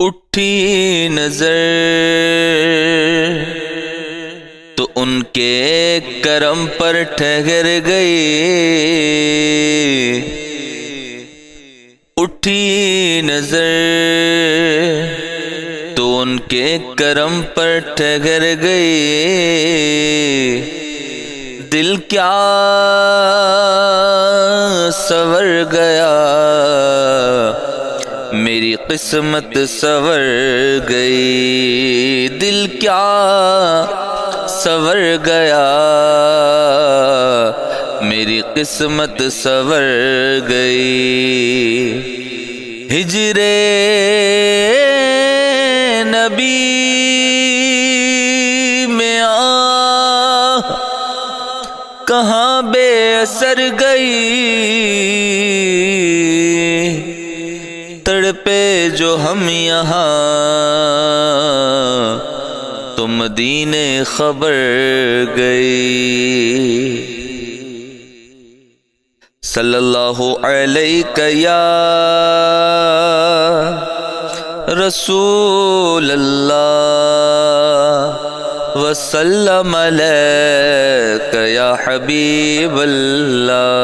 اٹھی نظر تو ان کے کرم پر ٹھہر گئی، اٹھی نظر تو ان کے کرم پر ٹھہر گئی، دل کیا سنور گیا، میری قسمت سنور گئی، دل کیا سنور گیا، میری قسمت سنور گئی، ہجر نبی میں کہاں بے اثر گئی، تڑپے جو ہم یہاں تو مدینے خبر گئی۔ صلی اللہ علیہ یا رسول اللہ وسلم علیک یا حبیب اللہ۔